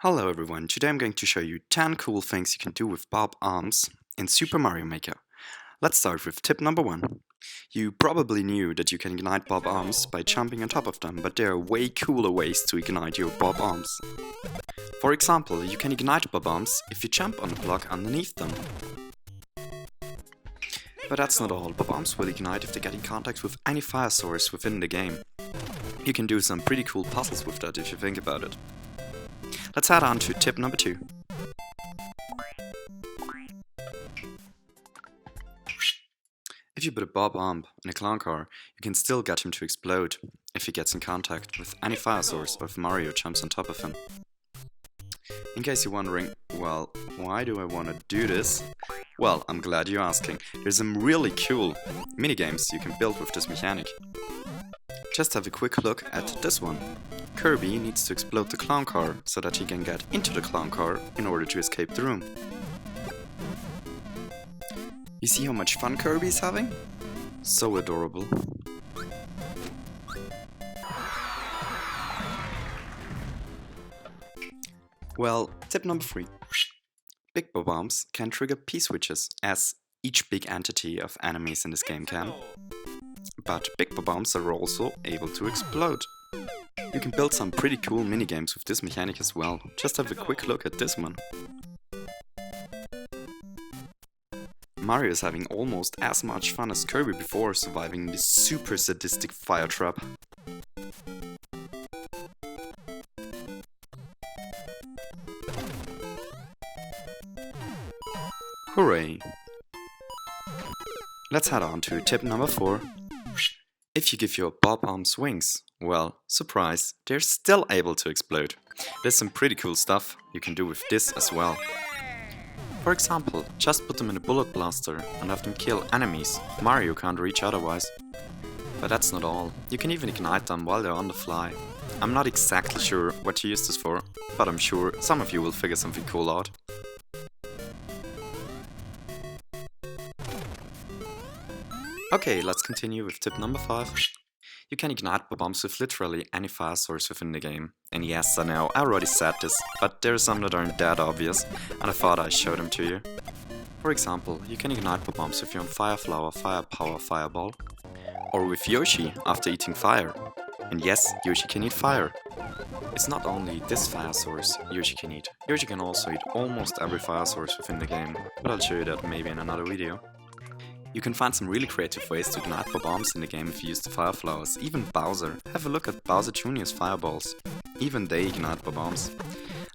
Hello everyone, today I'm going to show you 10 cool things you can do with Bob-Ombs in Super Mario Maker. Let's start with tip number 1. You probably knew that you can ignite Bob-Ombs by jumping on top of them, but there are way cooler ways to ignite your Bob-Ombs. For example, you can ignite Bob-Ombs if you jump on the block underneath them. But that's not all, Bob-Ombs will ignite if they get in contact with any fire source within the game. You can do some pretty cool puzzles with that if you think about it. Let's head on to tip number 2. If you put a Bob-Omb in a clown car, you can still get him to explode if he gets in contact with any fire source or if Mario jumps on top of him. In case you're wondering, well, why do I want to do this? Well, I'm glad you're asking. There's some really cool minigames you can build with this mechanic. Just have a quick look at this one. Kirby needs to explode the clown car so that he can get into the clown car in order to escape the room. You see how much fun Kirby is having? So adorable. Well, tip number 3. Big Bob-Ombs can trigger P-switches, as each big entity of enemies in this game can. But big Bob-Ombs are also able to explode. You can build some pretty cool minigames with this mechanic as well. Just have a quick look at this one. Mario is having almost as much fun as Kirby before surviving this super sadistic fire trap. Hooray! Let's head on to tip number 4. If you give your Bob-Ombs wings, well, surprise, they're still able to explode. There's some pretty cool stuff you can do with this as well. For example, just put them in a bullet blaster and have them kill enemies Mario can't reach otherwise. But that's not all, you can even ignite them while they're on the fly. I'm not exactly sure what to use this for, but I'm sure some of you will figure something cool out. Okay, let's continue with tip number 5. You can ignite Bob-Ombs with literally any fire source within the game. And yes, I know, I already said this, but there are some that aren't that obvious, and I thought I'd show them to you. For example, you can ignite Bob-Ombs with your own Fire Flower, Fire Power, Fireball, or with Yoshi after eating fire. And yes, Yoshi can eat fire. It's not only this fire source Yoshi can eat. Yoshi can also eat almost every fire source within the game, but I'll show you that maybe in another video. You can find some really creative ways to ignite Bob-Ombs in the game if you use the Fire Flowers. Even Bowser. Have a look at Bowser Jr.'s Fireballs. Even they ignite Bob-Ombs.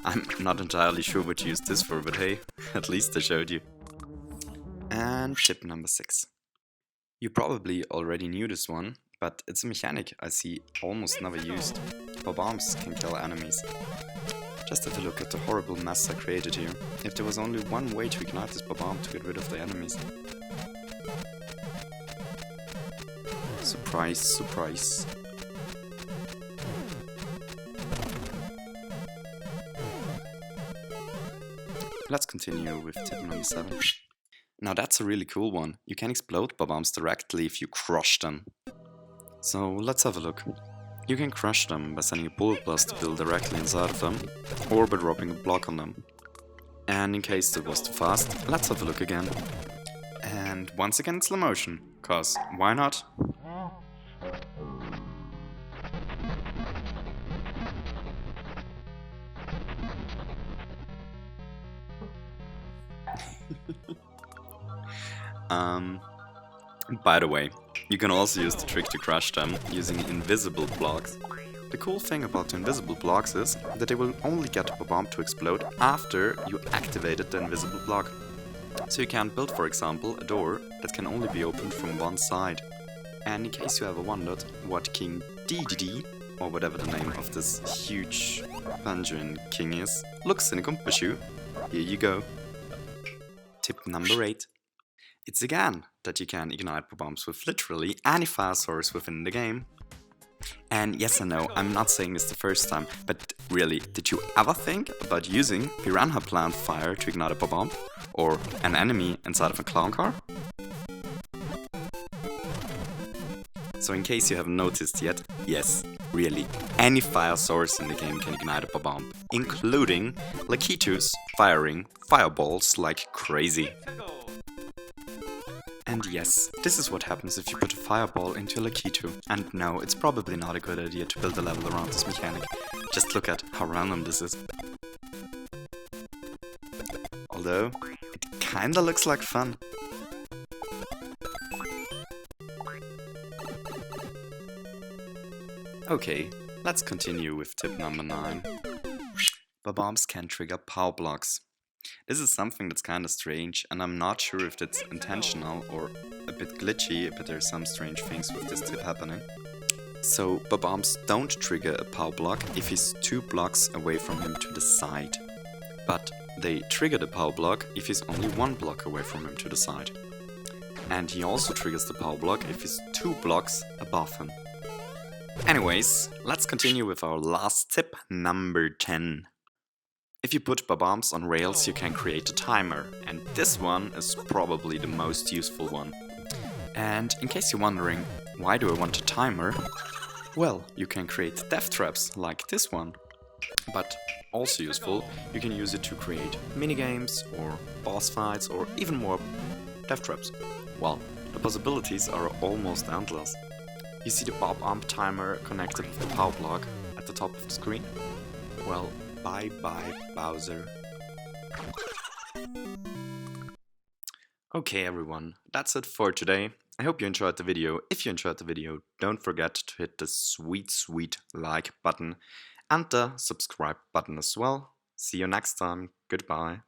I'm not entirely sure what to use this for, but hey, at least I showed you. And tip number 6. You probably already knew this one, but it's a mechanic I see almost never used. Bob-Ombs can kill enemies. Just have a look at the horrible mess I created here. If there was only one way to ignite this Bob-Omb to get rid of the enemies. Surprise, surprise. Let's continue with tip number 7. Now that's a really cool one. You can explode Bob-Ombs directly if you crush them. So let's have a look. You can crush them by sending a bullet blast build directly inside of them, or by dropping a block on them. And in case that was too fast, let's have a look again. And once again slow motion, cause why not? By the way, you can also use the trick to crush them using invisible blocks. The cool thing about the invisible blocks is that they will only get the Bob-Omb to explode after you activated the invisible block. So you can build, for example, a door that can only be opened from one side. And in case you ever wondered what King Dedede, or whatever the name of this huge Penguin King is, looks in a Gumpashu, here you go. Tip number 8. It's again that you can ignite Bob-Ombs with literally any fire source within the game. And yes, I know, I'm not saying this the first time, but really, did you ever think about using Piranha Plant Fire to ignite a Bob-Omb? Or an enemy inside of a clown car? So in case you haven't noticed yet, yes, really, any fire source in the game can ignite a Bob-Omb, including Lakitus firing fireballs like crazy. And yes, this is what happens if you put a fireball into a Lakitu. And no, it's probably not a good idea to build a level around this mechanic. Just look at how random this is. Although, it kinda looks like fun. Okay, let's continue with tip number 9. Bob-Ombs can trigger power blocks. This is something that's kinda strange, and I'm not sure if it's intentional or a bit glitchy, but there's some strange things with this tip happening. So, Bob-Ombs don't trigger a power block if he's 2 blocks away from him to the side. But they trigger the power block if he's only 1 block away from him to the side. And he also triggers the power block if he's 2 blocks above him. Anyways, let's continue with our last tip, number 10. If you put Bob-Ombs on rails, you can create a timer, and this one is probably the most useful one. And in case you're wondering, why do I want a timer? Well, you can create death traps like this one. But also useful, you can use it to create minigames or boss fights or even more death traps. Well, the possibilities are almost endless. You see the Bob-Omb timer connected with the power block at the top of the screen? Well, bye bye Bowser. Okay everyone, that's it for today. I hope you enjoyed the video. If you enjoyed the video, don't forget to hit the sweet like button and the subscribe button as well. See you next time. Goodbye.